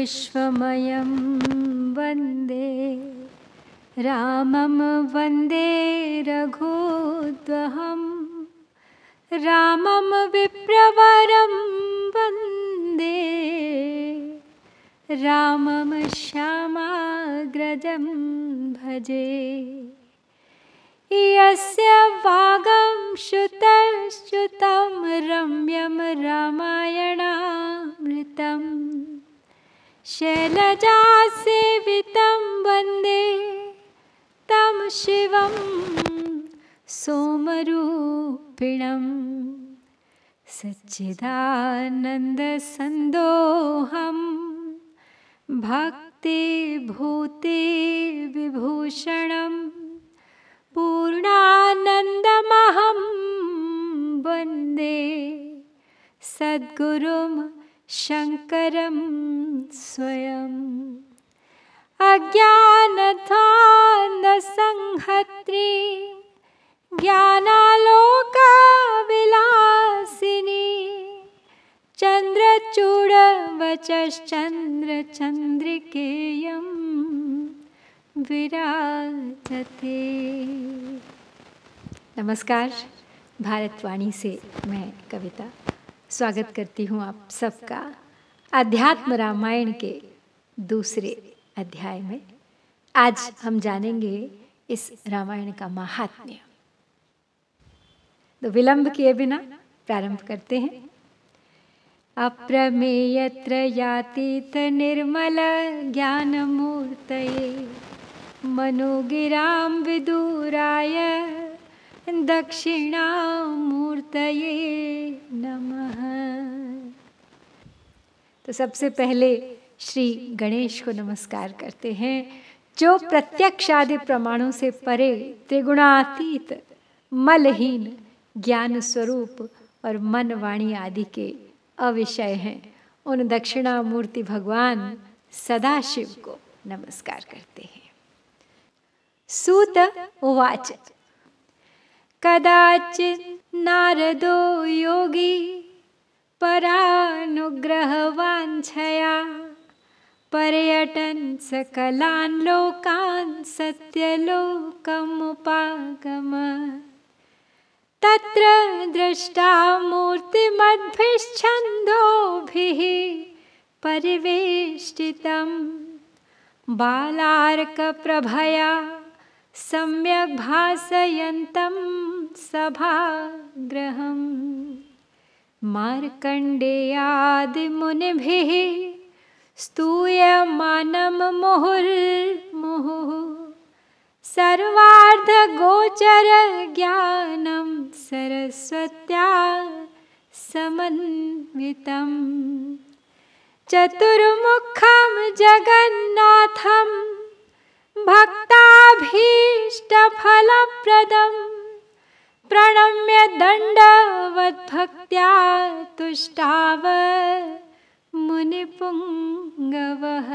विश्वमयं वन्दे रामं वन्दे रघुद्वहं रामं विप्रवरं वन्दे रामं श्यामाग्रजं भजे यस्य वागं श्रुतं रम्यं रामायणामृतम् शैलजासेवितं वन्दे तं शिवं सोमरूपिणं सच्चिदानन्दसन्दोहं भक्तिभूतिविभूषणं पूर्णानन्दमहं वन्दे सद्गुरुं शङ्करं स्वयम् अज्ञानध्वान्तसंहर्त्री ज्ञानालोकविलासिनी चन्द्रचूडवचश्चन्द्रचन्द्रिकेयं विराजते। नमस्कार, भारतवाणी से मैं कविता स्वागत करती हूँ आप सबका अध्यात्म रामायण के दूसरे अध्याय में। आज हम जानेंगे इस रामायण का महात्म्य। तो विलंब किए बिना प्रारंभ करते हैं। अप्रमेयत्र यातीत निर्मल ज्ञानमूर्तये मनोगिरां विदुराय दक्षिणामूर्तये नमः। तो सबसे पहले श्री गणेश को नमस्कार करते हैं, जो प्रत्यक्ष आदि प्रमाणों से परे त्रिगुणातीत मलहीन ज्ञान स्वरूप और मन वाणी आदि के अविषय हैं। उन दक्षिणामूर्ति भगवान सदाशिव को नमस्कार करते हैं। सूत उवाच कदाचित् नारदो योगी परानुग्रहवाञ्छया पर्यटन् सकलान् लोकान् सत्यलोकमुपागमत्। तत्र दृष्टा मूर्तिमद्भिश्छन्दोभिः परिवेष्टितं बालार्कप्रभया सम्यक् भासयन्तं सभागृहम्। मार्कण्डेयादिमुनिभिः स्तूयमानं मुहुर्मुहुः सर्वार्धगोचरज्ञानं सरस्वत्या समन्वितं। चतुर्मुखं जगन्नाथं भक्ताभीष्टफलप्रदं प्रणम्य दण्डवद्भक्त्या तुष्टाव मुनिपुंगवः।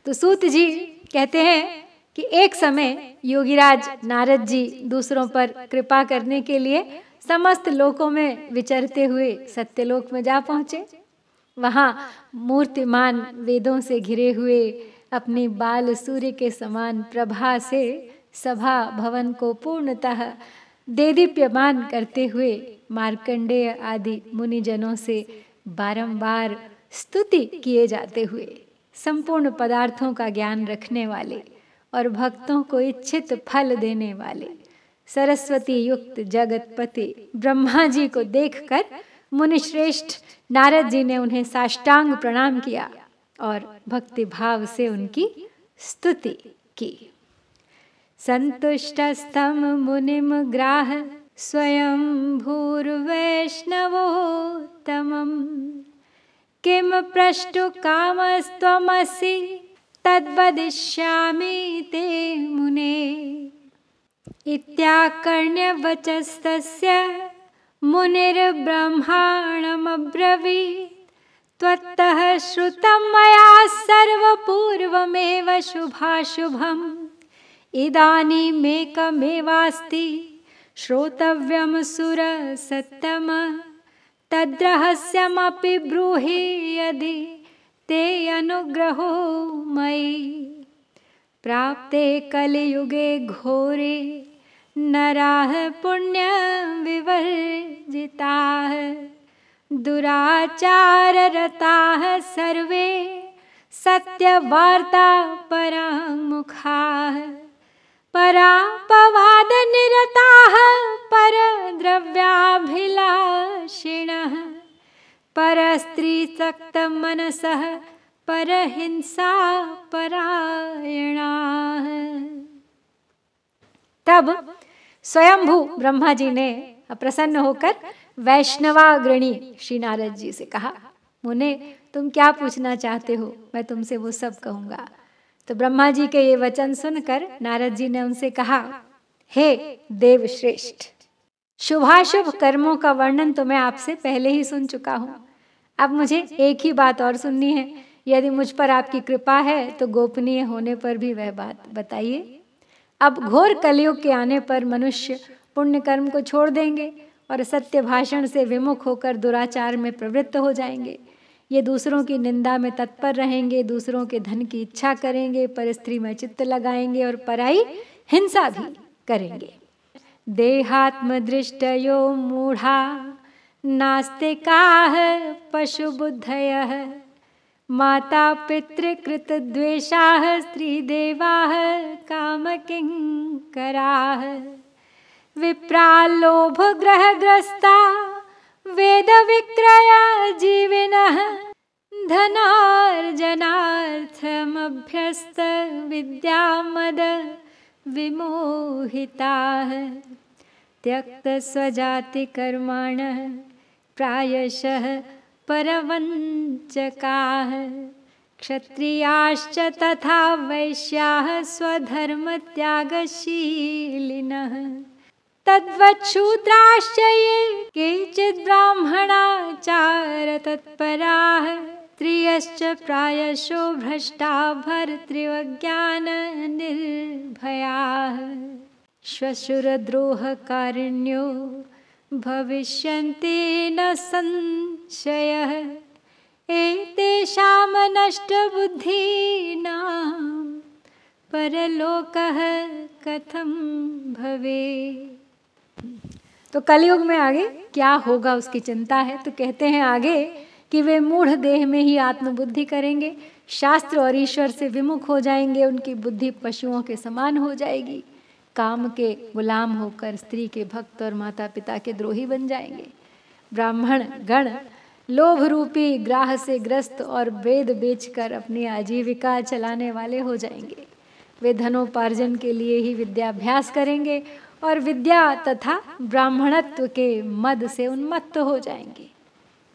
तो सूत जी कहते हैं कि एक समय योगीराज नारद जी दूसरों पर कृपा करने के लिए समस्त लोकों में विचरते हुए सत्यलोक में जा पहुँचे। वहाँ मूर्तिमान वेदों से घिरे हुए अपनी बाल सूर्य के समान प्रभा से सभा भवन को पूर्णतः देदीप्यमान करते हुए मार्कंडेय आदि मुनिजनों से बारंबार स्तुति किए जाते हुए संपूर्ण पदार्थों का ज्ञान रखने वाले और भक्तों को इच्छित फल देने वाले सरस्वती युक्त जगतपति ब्रह्मा जी को देखकर मुनिश्रेष्ठ नारद जी ने उन्हें साष्टांग प्रणाम किया और भक्ति भाव से उनकी स्तुति की। संतुष्टस्तम मुनिम ग्राह स्वयं भूर्वैष्णवोत्तमम् किम पृष्टु कामस्त्वमसि तद्वदिष्यामि ते मुने। इत्याकर्ण्य वचस्तस्य मुनिर्ब्रह्माणमब्रवीत् त्वत्तः श्रुतं मया सर्वपूर्वमेव शुभाशुभम् इदानीमेकमेवास्ति श्रोतव्यं सुरसत्तम तद्रहस्यमपि ब्रूहि यदि ते अनुग्रहो मयि। प्राप्ते कलियुगे घोरे नराः पुण्यं विवर्जिताः। दुराचाररताः सर्वे सत्यवार्ता परामुखाः। परापवादनिरताः परद्रव्याभिलाषिणः। परस्त्रीसक्तमनसः परहिंसा परायणाः। तब स्वयंभू ब्रह्मा जी ने प्रसन्न होकर वैष्णवाग्रणी श्री नारद जी से कहा, मुने तुम क्या पूछना चाहते हो, मैं तुमसे वो सब कहूँगा। तो ब्रह्मा जी के ये वचन सुनकर नारद जी ने उनसे कहा, हे देव श्रेष्ठ, शुभाशुभ कर्मों का वर्णन तो मैं आपसे पहले ही सुन चुका हूँ। अब मुझे एक ही बात और सुननी है। यदि मुझ पर आपकी कृपा है तो गोपनीय होने पर भी वह बात बताइए। अब घोर कलयुग के आने पर मनुष्य पुण्य कर्म को छोड़ देंगे और सत्य भाषण से विमुख होकर दुराचार में प्रवृत्त हो जाएंगे। ये दूसरों की निंदा में तत्पर रहेंगे, दूसरों के धन की इच्छा करेंगे, परस्त्री में चित्त लगाएंगे और पराई हिंसा भी करेंगे। देहात्मदृष्टयो मूढ़ा नास्तिकाः पशुबुद्धयः। माता पितृकृत द्वेषाः स्त्रीदेवाः कामकिंकराः। विप्रालोभग्रहग्रस्ता वेद विक्रय जीविनः। धनार्जनार्थमभ्यस्त विद्यामद विमोहिताः। त्यक्त स्वजाति कर्माणः प्रायशः परवञ्चकाः। क्षत्रियाश्च तथा वैश्याः स्वधर्मत्यागशीलिनः। तद्वच्छूद्राश्च ये केचिद् ब्राह्मणाचारतत्पराः। स्त्रियश्च प्रायशो भ्रष्टा भर्तृवज्ञाननिर्भयाः। श्वशुरद्रोहकारिण्यो भविष्यन्ति न संशयः। एतेषां नष्टबुद्धीनां परलोकः कथं भवेत्। तो कलयुग में आगे क्या होगा उसकी चिंता है। तो कहते हैं आगे कि वे मूढ़ देह में ही आत्मबुद्धि करेंगे, शास्त्र और ईश्वर से विमुख हो जाएंगे, उनकी बुद्धि पशुओं के समान हो जाएगी, काम के गुलाम होकर स्त्री के भक्त और माता पिता के द्रोही बन जाएंगे। ब्राह्मण गण लोभ रूपी ग्राह से ग्रस्त और वेद बेचकर अपनी आजीविका चलाने वाले हो जाएंगे। वे धनोपार्जन के लिए ही विद्याभ्यास करेंगे और विद्या तथा ब्राह्मणत्व के मद से उन्मत्त हो जाएंगे।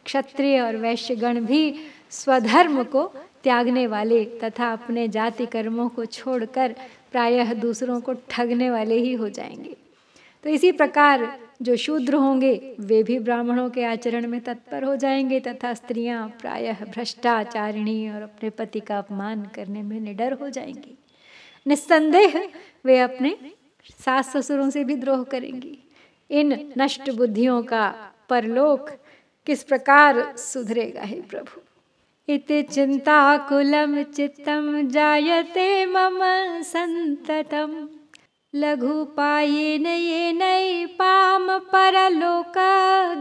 क्षत्रिय और वैश्यगण भी स्वधर्म को त्यागने वाले तथा अपने जाति कर्मों को छोड़कर प्रायः दूसरों को ठगने वाले ही हो जाएंगे। तो इसी प्रकार जो शूद्र होंगे वे भी ब्राह्मणों के आचरण में तत्पर हो जाएंगे तथा स्त्रियां प्रायः भ्रष्टाचारिणी और अपने पति का अपमान करने में निडर हो जाएंगी। निस्संदेह वे अपने सास ससुरों से भी द्रोह करेंगी। इन नष्ट बुद्धियों का परलोक किस प्रकार सुधरेगा हे प्रभु। इति चिंताकुलं चित्तं जायते मम संततम्। लघुपायेन येनैपां परलोक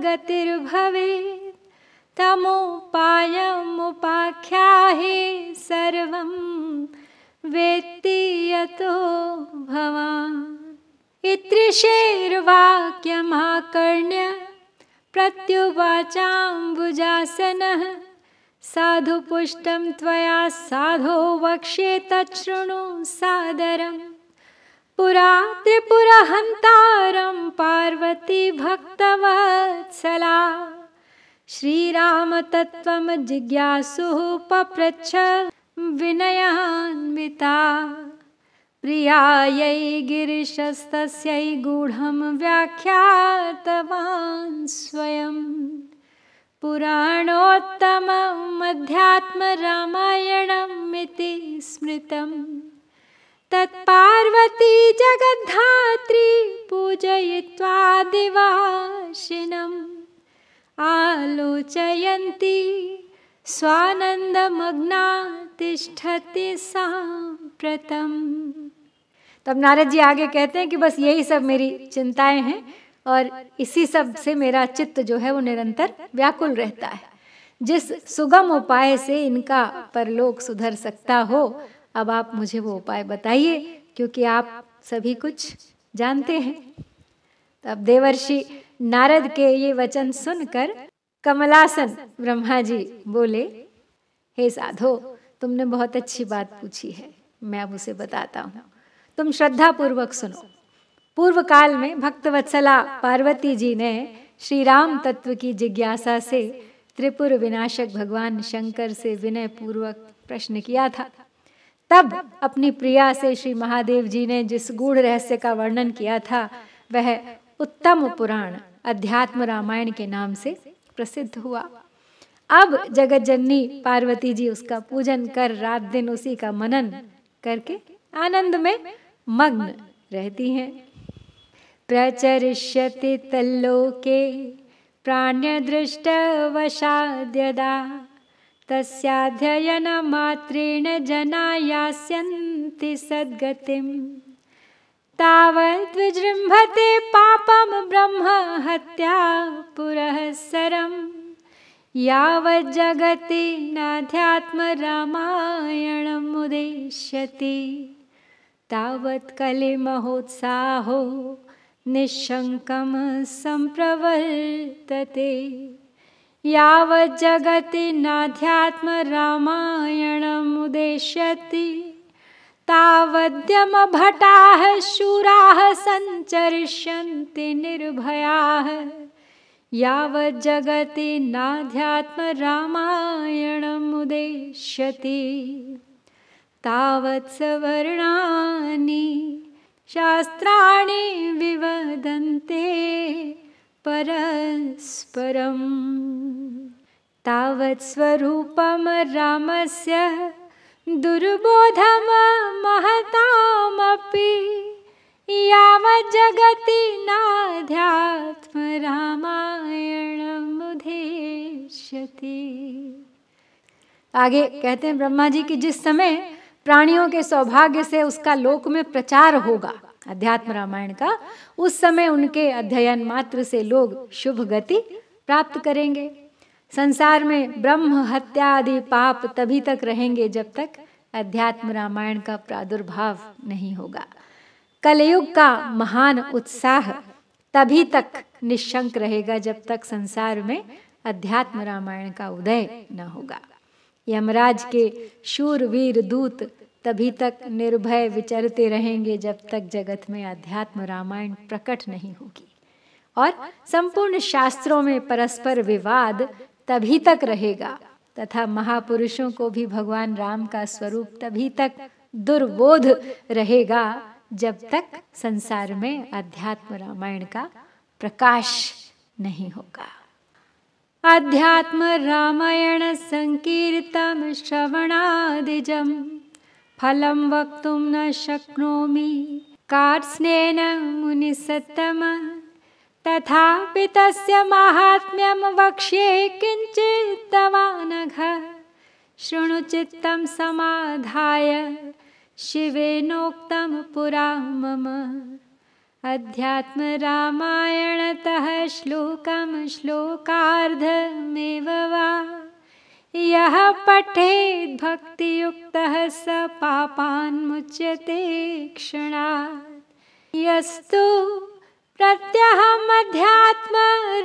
गतिर्भवेत्। तमोपायमुपाख्याहि सर्वं वेत्ति यतो भवान्। इत्रिशैर्वाक्यमाकर्ण्य प्रत्युवाचाम्बुजासनः। साधु पुष्टं त्वया साधो वक्ष्ये तच्छृणु सादरम्। पुरा त्रिपुरहन्तारं पार्वती भक्तवत्सला। श्रीरामतत्त्वं जिज्ञासुः पप्रच्छ विनयान्विता। प्रियायै गिरिशस्तस्यै गूढं व्याख्यातवान् स्वयं। पुराणोत्तममध्यात्मरामायणमिति स्मृतम्। तत्पार्वती जगद्धात्री पूजयित्वा दिवाशिनम्। आलोचयन्ति स्वानन्दमग्ना तिष्ठति साम्प्रतम्। तब नारद जी आगे कहते हैं कि बस यही सब मेरी चिंताएं हैं और इसी सब से मेरा चित्त जो है वो निरंतर व्याकुल रहता है। जिस सुगम उपाय से इनका परलोक सुधर सकता हो, अब आप मुझे वो उपाय बताइए, क्योंकि आप सभी कुछ जानते हैं। तब देवर्षि नारद के ये वचन सुनकर कमलासन ब्रह्मा जी बोले, हे साधो, तुमने बहुत अच्छी बात पूछी है, मैं अब उसे बताता हूँ, तुम श्रद्धा पूर्वक सुनो। पूर्व काल में भक्तवत्सला पार्वती जी ने श्री राम तत्व की जिज्ञासा से त्रिपुर विनाशक भगवान शंकर से विनय पूर्वक प्रश्न किया था। तब अपनी प्रिया से श्री महादेव जी ने जिस गूढ़ रहस्य का वर्णन किया था वह उत्तम पुराण अध्यात्म रामायण के नाम से प्रसिद्ध हुआ। अब जगत जननी पार्वती जी उसका पूजन कर रात दिन उसी का मनन करके आनंद में मग्न रहती हैं। प्रचरिष्यति तल्लोके प्राण्यदृष्टवशाद्यदा तस्याध्ययन मात्रेण जना यास्यन्ति सद्गतिम्। तावद् विजृम्भते पापं ब्रह्म हत्या पुरःसरम् यावत् जगति नाध्यात्म रामायणम् उदेष्यति तावत् कलिमहोत्साहो निःशङ्कं सम्प्रवर्तते। यावत् जगति नाध्यात्म रामायणम् उदेष्यति तावद्यमभटाः शूराः सञ्चरिष्यन्ति निर्भयाः। यावत् जगति नाध्यात्म रामायणम् उदेष्यति तावत् सवर्णानि शास्त्राणि विवदन्ते परस्परम्। तावत् स्वरूपं रामस्य दुर्बोधं महतामपि यावत् जगति नाध्यात्म रामायणम् उदेष्यति। आगे कहते हैं ब्रह्मा जी कि जिस समय प्राणियों के सौभाग्य से उसका लोक में प्रचार होगा अध्यात्म रामायण का, उस समय उनके अध्ययन मात्र से लोग शुभ गति प्राप्त करेंगे। संसार में ब्रह्म हत्या आदि पाप तभी तक रहेंगे जब तक अध्यात्म रामायण का प्रादुर्भाव नहीं होगा। कलयुग का महान उत्साह तभी तक निशंक रहेगा जब तक संसार में अध्यात्म रामायण का उदय न होगा। यमराज के शूरवीर दूत तभी तक निर्भय विचरते रहेंगे जब तक जगत में अध्यात्म रामायण प्रकट नहीं होगी। और संपूर्ण शास्त्रों में परस्पर विवाद तभी तक रहेगा तथा महापुरुषों को भी भगवान राम का स्वरूप तभी तक दुर्बोध रहेगा जब तक संसार में अध्यात्म रामायण का प्रकाश नहीं होगा। अध्यात्म रामायण संकीर्तन श्रवणादिजं फलं वक्तुं न शक्नोमि कार्त्स्नेन मुनिसत्तम तथापि तस्य माहात्म्यं वक्ष्ये किञ्चित् तवानघ शृणु चित्तं समाधाय शिवेनोक्तं पुरा मम अध्यात्म रामायणतः श्लोकं श्लोकार्धमेव वा यः पठेत् भक्तियुक्तः स पापान् मुच्यते क्षणात्। यस्तु प्रत्यहम् अध्यात्म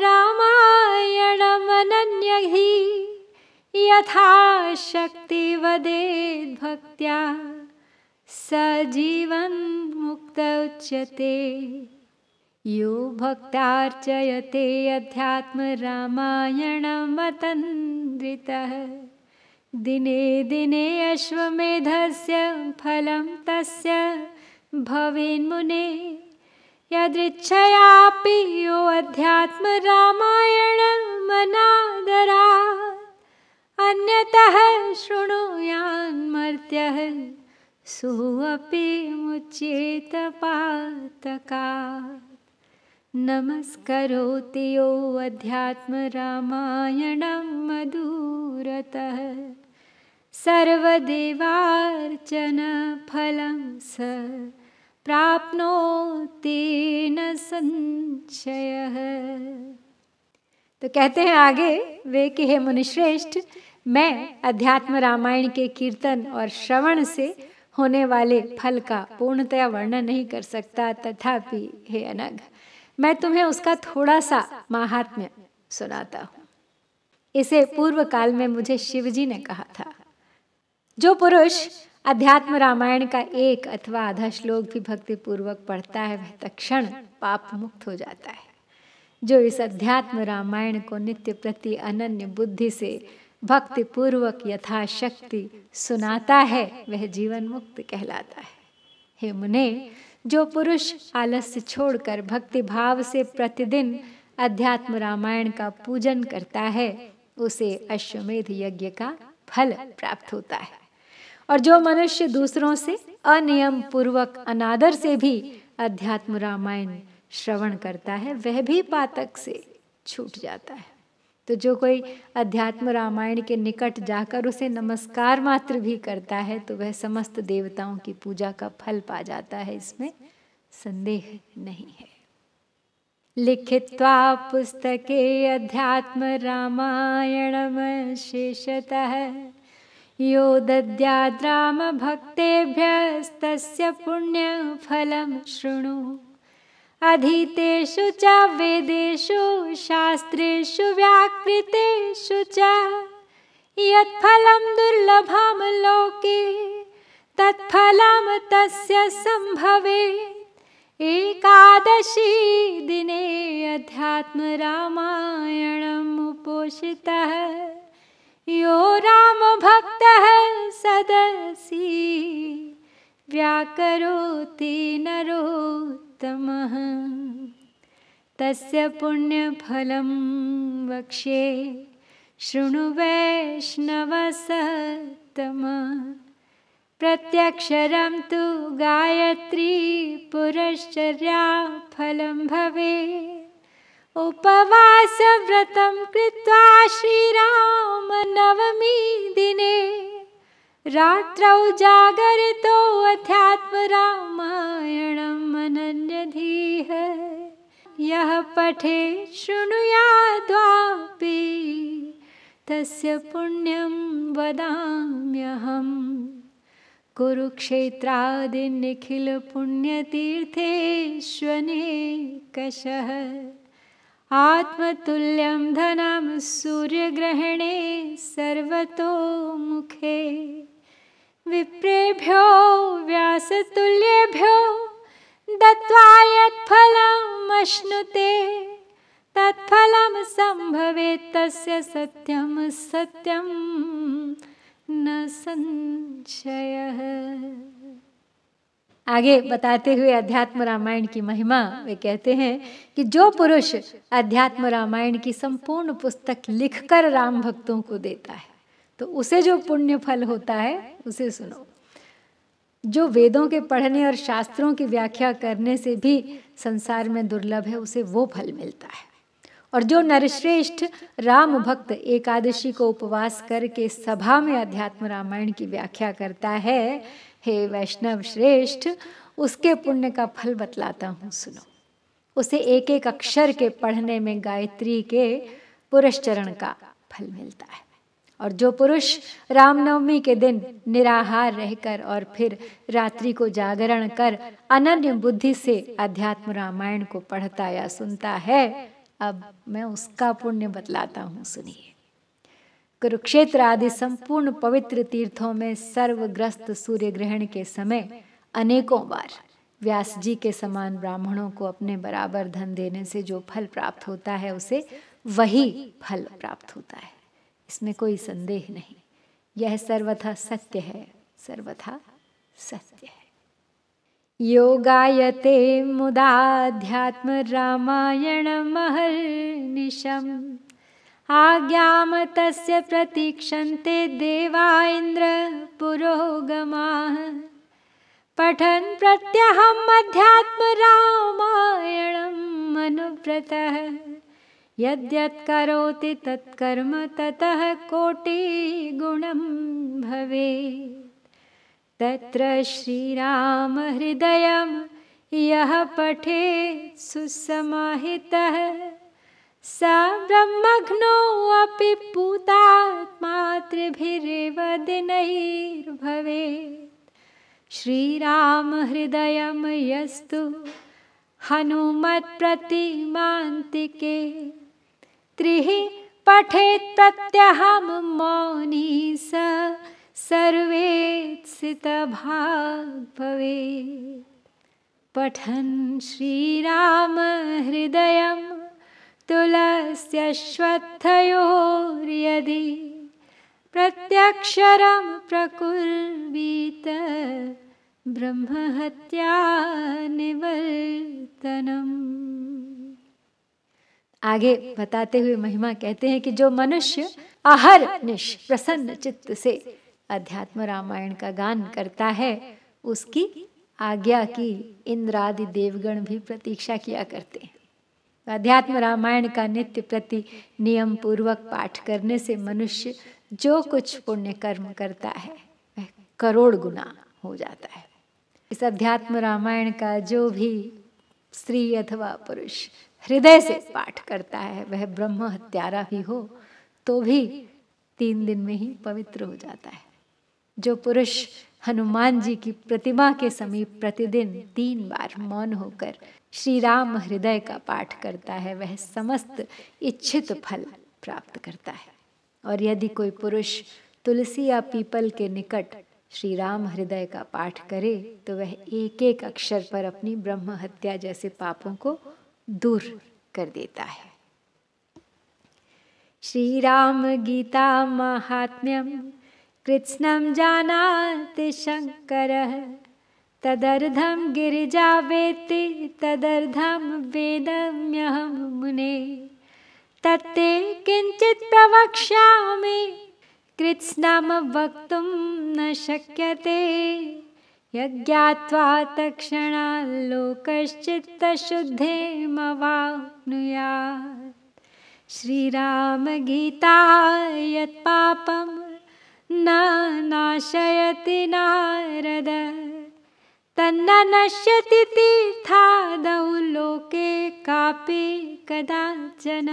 रामायणमनन्यः यथा शक्ति वदेत् भक्त्या स जीवन् मुक्त उच्यते। यो भक्त्यार्चयते अध्यात्म रामायणमतन्द्रितः दिने दिने अश्वमेधस्य फलं तस्य भवेन्मुने यदृच्छयापि यो अध्यात्म रामायणमनादरात् अन्यतः शृणुयान्मर्त्यः सोऽपि मुच्येत पातकात्। नमस्करोति यो अध्यात्म रामायणं मधुरतः सर्वदेवार्चन फलं स प्राप्नोति न संशयः। तो कहते हैं आगे वे कि हे मुनिश्रेष्ठ, मैं अध्यात्म रामायण के कीर्तन और श्रवण से होने वाले फल का पूर्णतया वर्णन नहीं कर सकता, तथापि हे अनघ, मैं तुम्हें उसका थोड़ा सा महात्म्य सुनाता हूँ। इसे पूर्व काल में मुझे शिवजी ने कहा था। जो पुरुष अध्यात्म रामायण का एक अथवा आधा श्लोक भी भक्ति पूर्वक पढ़ता है वह तत्क्षण पाप मुक्त हो जाता है। जो इस अध्यात्म रामायण को नित्य प्रति अनन्य बुद्धि से भक्ति पूर्वक यथाशक्ति सुनाता है वह जीवन मुक्त कहलाता है। हे मुने, जो पुरुष आलस्य छोड़कर भक्ति भाव से प्रतिदिन अध्यात्म रामायण का पूजन करता है उसे अश्वमेध यज्ञ का फल प्राप्त होता है। और जो मनुष्य दूसरों से अनियम पूर्वक अनादर से भी अध्यात्म रामायण श्रवण करता है वह भी पातक से छूट जाता है। तो जो कोई अध्यात्म रामायण के निकट जाकर उसे नमस्कार मात्र भी करता है तो वह समस्त देवताओं की पूजा का फल पा जाता है, इसमें संदेह नहीं है। लिखित्वा पुस्तके अध्यात्म रामायणम शेषतः यो दद्याद् राम भक्तेभ्यस्तस्य पुण्यफलं शृणु। अधीतेषु च वेदेषु शास्त्रेषु व्याकृतेषु च यत्फलं दुर्लभं लोके तत्फलं तस्य संभवेत्। एकादशी दिने अध्यात्म रामायणम् उपोषितः यो राम भक्तः सदसि व्याकरोति नरोत्तमः तस्य पुण्यफलं वक्ष्ये शृणु वैष्णवसत्तमः। प्रत्यक्षरं तु गायत्री पुरश्चर्या फलं भवेत्। उपवासव्रतं कृत्वा श्रीराम नवमी दिने रात्रौ जागरितो अध्यात्म रामायणम् अनन्यधीः। यः पठे शृणुयाद्वापि तस्य पुण्यं वदाम्यहम्। कुरुक्षेत्रादिनिखिल पुण्यतीर्थेष्वनेकशः आत्मतुल्यं धनं सूर्यग्रहणे सर्वतोमुखे। विप्रेभ्यो व्यासतुल्येभ्यो दत्त्वा यत्फलम् अश्नुते तत्फलं संभवेत् तस्य सत्यं सत्यं न संशयः। आगे बताते हुए अध्यात्म रामायण की महिमा वे कहते हैं कि जो पुरुष अध्यात्म रामायण की संपूर्ण पुस्तक लिखकर राम भक्तों को देता है तो उसे जो पुण्य फल होता है उसे सुनो। जो वेदों के पढ़ने और शास्त्रों की व्याख्या करने से भी संसार में दुर्लभ है उसे वो फल मिलता है। और जो नरश्रेष्ठ राम भक्त एकादशी को उपवास करके सभा में अध्यात्म रामायण की व्याख्या करता है, हे वैष्णव श्रेष्ठ, उसके पुण्य का फल बतलाता हूँ, सुनो। उसे एक एक अक्षर के पढ़ने में गायत्री के पुरश्चरण का फल मिलता है। और जो पुरुष रामनवमी के दिन निराहार रहकर और फिर रात्रि को जागरण कर अनन्य बुद्धि से अध्यात्म रामायण को पढ़ता या सुनता है, अब मैं उसका पुण्य बतलाता हूँ, सुनिए। कुरुक्षेत्र आदि संपूर्ण पवित्र तीर्थों में सर्वग्रस्त सूर्य ग्रहण के समय अनेकों बार व्यास जी के समान ब्राह्मणों को अपने बराबर धन देने से जो फल प्राप्त होता है उसे वही फल प्राप्त होता है, इसमें कोई संदेह नहीं। यह सर्वथा सत्य है, सर्वथा सत्य है। योगायते मुदाध्यात्म रामायणमहर्निशम् आज्ञां तस्य प्रतीक्षन्ते देवा इन्द्र पुरोगमाः। पठन् प्रत्यहम् अध्यात्म रामायणम् मनुव्रतः यद्यत् करोति तत्कर्म ततः कोटिगुणं भवेत्। तत्र श्रीराम हृदयं यः पठेत् सुसमाहितः स ब्रह्मज्ञोऽपि पूतात्मा त्रिभिरेव दिनैर्भवेत्। श्रीराम हृदयं यस्तु हनुमत्प्रतिमान्तिके त्रिः पठेत् प्रत्यहं मौनी स सर्वेत्सितभाग् भवेत्। पठन् श्रीराम हृदयं तुलस्यश्वत्थयोर्यदि प्रत्यक्षरं प्रकुर्वीत ब्रह्महत्या निवर्तनम। आगे बताते हुए महिमा कहते हैं कि जो मनुष्य अहर्निश प्रसन्न चित्त से अध्यात्म रामायण का गान करता है उसकी आज्ञा की इंद्र आदि देवगण भी प्रतीक्षा किया करते हैं। अध्यात्म रामायण का नित्य प्रति नियम पूर्वक पाठ करने से मनुष्य जो कुछ पुण्य कर्म करता है वह करोड़ गुना हो जाता है। इस अध्यात्म रामायण का जो भी स्त्री अथवा पुरुष हृदय से पाठ करता है वह ब्रह्म हत्यारा भी हो तो भी 3 दिन में ही पवित्र हो जाता है। जो पुरुष हनुमान जी की प्रतिमा के समीप प्रतिदिन 3 बार मौन होकर श्री राम हृदय का पाठ करता है वह समस्त इच्छित फल प्राप्त करता है। और यदि कोई पुरुष तुलसी या पीपल के निकट श्री राम हृदय का पाठ करे तो वह एक एक अक्षर पर अपनी ब्रह्म हत्या जैसे पापों को दूर कर देता है। श्री राम गीता महात्म्यम कृत्स्नं जानाति शंकरः तदर्धं गिरिजा वेत्ति तदर्धं वेदम्यहं मुने तत्ते किंचित् प्रवक्ष्यामि कृत्स्नं वक्तुं न शक्यते यज्ञात्वा तत्क्षणात् लोकश्चित्तशुद्धिमवाप्नुयात्। श्रीराम गीता यत् पापं न नाशयति नारद तन्न नश्यति तीर्थादौ लोके कापि कदाचन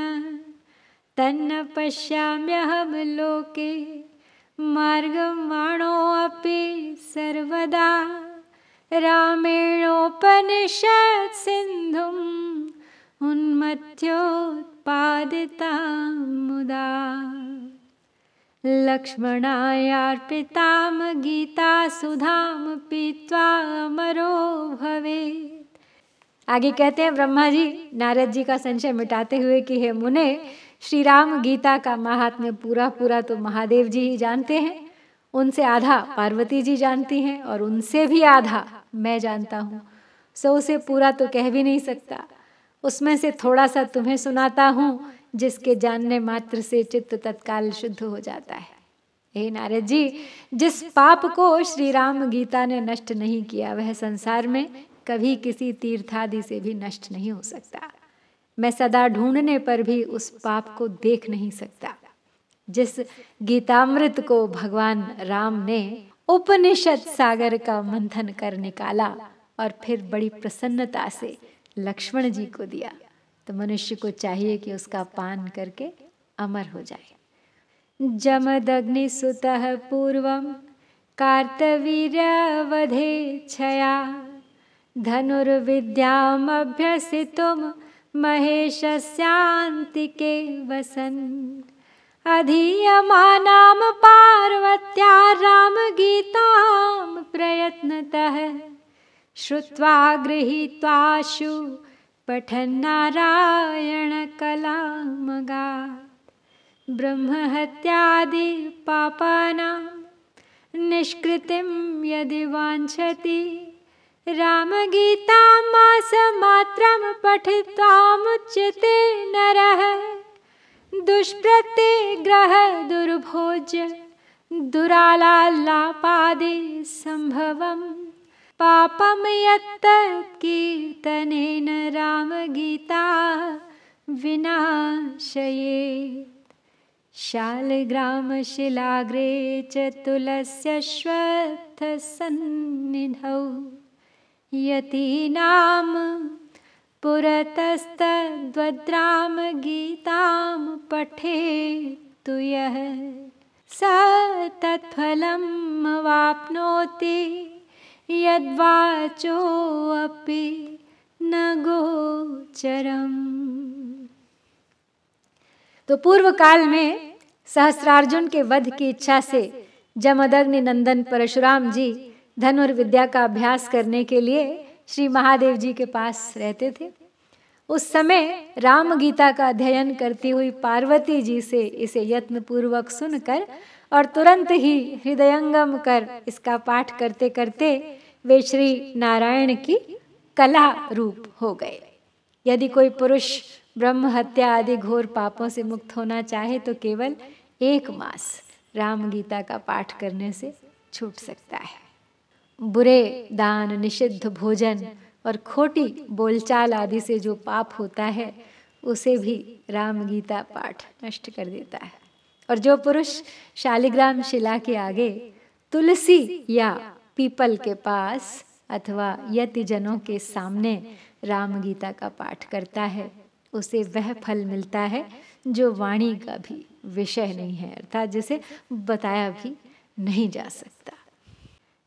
तन्न पश्याम्यहं लोके मार्गमाणोऽपि सर्वदा रामेणोपनिषत् सिन्धुम् उन्मथ्योत्पादितां मुदा लक्ष्मणायार्पितां गीता सुधाम पीत्वा अमरो भवेत्। आगे कहते हैं ब्रह्मा जी नारद जी का संशय मिटाते हुए कि हे मुने श्री राम गीता का महात्म्य पूरा तो महादेव जी ही जानते हैं, उनसे आधा पार्वती जी जानती हैं और उनसे भी आधा मैं जानता हूँ। सो उसे पूरा तो कह भी नहीं सकता, उसमें से थोड़ा सा तुम्हें सुनाता हूँ जिसके जानने मात्र से चित्त तत्काल शुद्ध हो जाता है। हे नारद जी, जिस पाप को श्री राम गीता ने नष्ट नहीं किया वह संसार में कभी किसी तीर्थादि से भी नष्ट नहीं हो सकता। मैं सदा ढूंढने पर भी उस पाप को देख नहीं सकता। जिस गीतामृत को भगवान राम ने उपनिषद सागर का मंथन कर निकाला और फिर बड़ी प्रसन्नता से लक्ष्मण जी को दिया, तो मनुष्य को चाहिए कि उसका पान करके अमर हो जाए। जमदग्निसुतः पूर्वं कार्तवीर्यवधेच्छया धनुर्विद्यामभ्यसितुं महेशस्यान्तिके वसन् अधीयमानां पार्वत्या रामगीतां प्रयत्नतः श्रुत्वा गृहीत्वाशु पठन्नारायणकलामगात् ब्रह्महत्यादि पापानां निष्कृतिं यदि वाञ्छति रामगीतां मासमात्रं पठित्वामुच्यते नरः दुष्प्रतिग्रह दुर्भोज्य दुरालापादि संभवं पापम यत्तत् कीर्तनेन रामगीता विनाशयेत्। शालिग्रामशिलाग्रे च तुलस्यश्वत्थसन्निधौ यतीनां पुरतस्तद्वद्रामगीतां पठेत्तु यः स तत्फलम् अवाप्नोति यद्वाचोऽपि न गोचरम्। तो पूर्व काल में सहस्रार्जुन के वध की इच्छा से जमदग्नि नंदन परशुराम जी धनुर्विद्या का अभ्यास करने के लिए श्री महादेव जी के पास रहते थे। उस समय राम गीता का अध्ययन करती हुई पार्वती जी से इसे यत्न पूर्वक सुनकर और तुरंत ही हृदयंगम कर इसका पाठ करते करते वे श्री नारायण की कला रूप हो गए। यदि कोई पुरुष ब्रह्म हत्या आदि घोर पापों से मुक्त होना चाहे तो केवल 1 मास राम गीता का पाठ करने से छूट सकता है। बुरे दान, निषिद्ध भोजन और खोटी बोलचाल आदि से जो पाप होता है उसे भी राम गीता पाठ नष्ट कर देता है। और जो पुरुष शालिग्राम शिला के आगे तुलसी या पीपल के पास अथवा यतिजनों के सामने राम गीता का पाठ करता है उसे वह फल मिलता है जो वाणी का भी विषय नहीं है, अर्थात जिसे बताया भी नहीं जा सकता।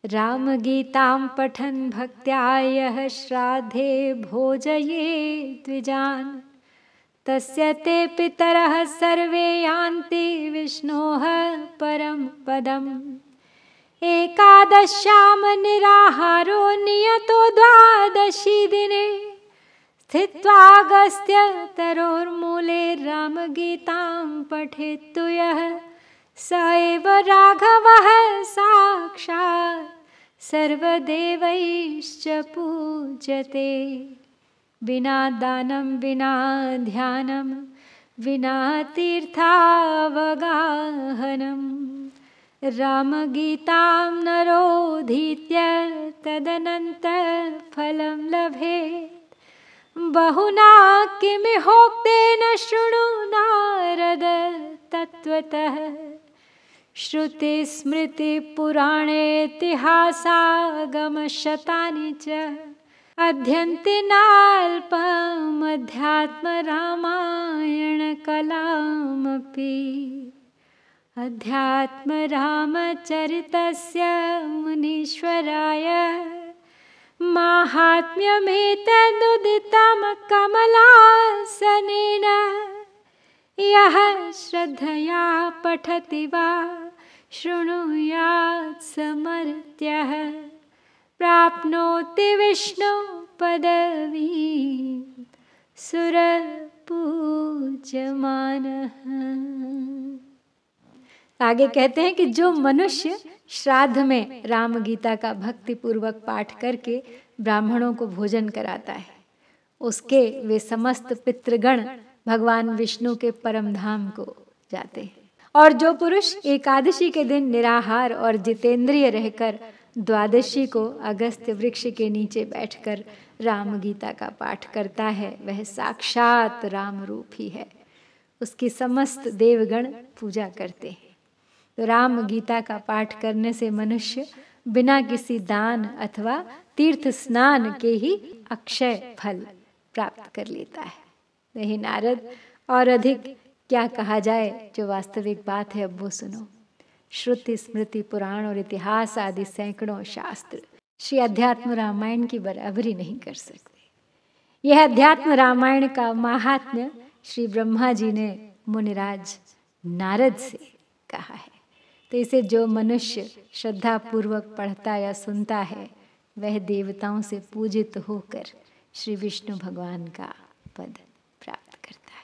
राम गीतां पठन् भक्त्या यः श्राद्धे भोजये द्विजान् तस्य ते पितरः सर्वे यान्ति विष्णोः परं पदम्। एकादश्यां निराहारो नियतो द्वादशी दिने स्थित्वागस्त्य तरोर्मूले रामगीतां पठेत्तु यः स एव राघवः साक्षात् सर्वदेवैश्च पूज्यते। विना दानं विना ध्यानं विना तीर्थावगाहनं रामगीतां नरोधीत्य तदनन्तर फलं लभेत्। बहुना किमिहोक्तेन शृणु नारद तत्त्वतः श्रुतिस्मृतिपुराणेतिहासागमशतानि च अध्यन्ति नाल्पमध्यात्मरामायणकलामपि। अध्यात्मरामचरितस्य मुनीश्वराय माहात्म्यमेतदुदितं कमलासनेन यः श्रद्धया पठति वा शृणुयात् समर्थ्यः प्राप्नोति विष्णु पदवीं सुरपूज्यमानः। आगे कहते हैं कि जो मनुष्य श्राद्ध में राम गीता का भक्ति पूर्वक पाठ करके ब्राह्मणों को भोजन कराता है उसके वे समस्त पितृगण भगवान विष्णु के परम धाम को जाते हैं। और जो पुरुष एकादशी के दिन निराहार और जितेंद्रिय रहकर द्वादशी को अगस्त्य वृक्ष के नीचे बैठकर राम गीता का पाठ करता है वह साक्षात राम रूप ही है। उसकी समस्त देवगण पूजा करते हैं। तो राम गीता का पाठ करने से मनुष्य बिना किसी दान अथवा तीर्थ स्नान के ही अक्षय फल प्राप्त कर लेता है। वही नारद और अधिक क्या कहा जाए, जो वास्तविक बात है अब वो सुनो। श्रुति स्मृति पुराण और इतिहास आदि सैकड़ों शास्त्र श्री अध्यात्म रामायण की बराबरी नहीं कर सकते। यह अध्यात्म रामायण का महात्म्य श्री ब्रह्मा जी ने मुनिराज नारद से कहा है। तो इसे जो मनुष्य श्रद्धा पूर्वक पढ़ता या सुनता है वह देवताओं से पूजित होकर श्री विष्णु भगवान का पद प्राप्त करता है।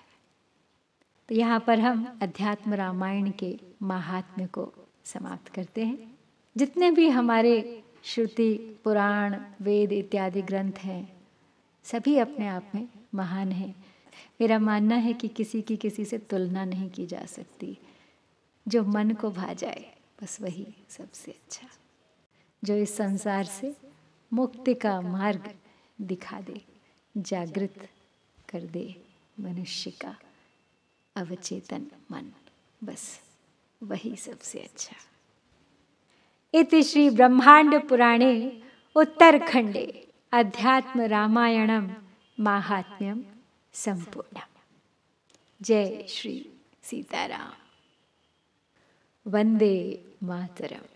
तो यहाँ पर हम अध्यात्म रामायण के महात्म्य को समाप्त करते हैं। जितने भी हमारे श्रुति पुराण वेद इत्यादि ग्रंथ हैं सभी अपने आप में महान हैं। मेरा मानना है कि किसी की किसी से तुलना नहीं की जा सकती। जो मन को भा जाए बस वही सबसे अच्छा, जो इस संसार से मुक्ति का मार्ग दिखा दे, जागृत कर दे मनुष्य का अवचेतन मन। बस वही सबसे अच्छा। इति श्री ब्रह्मांड पुराणे उत्तरखंडे अध्यात्म रामायणम माहात्म्यम संपूर्णम। जय श्री सीताराम। वंदे मातरम।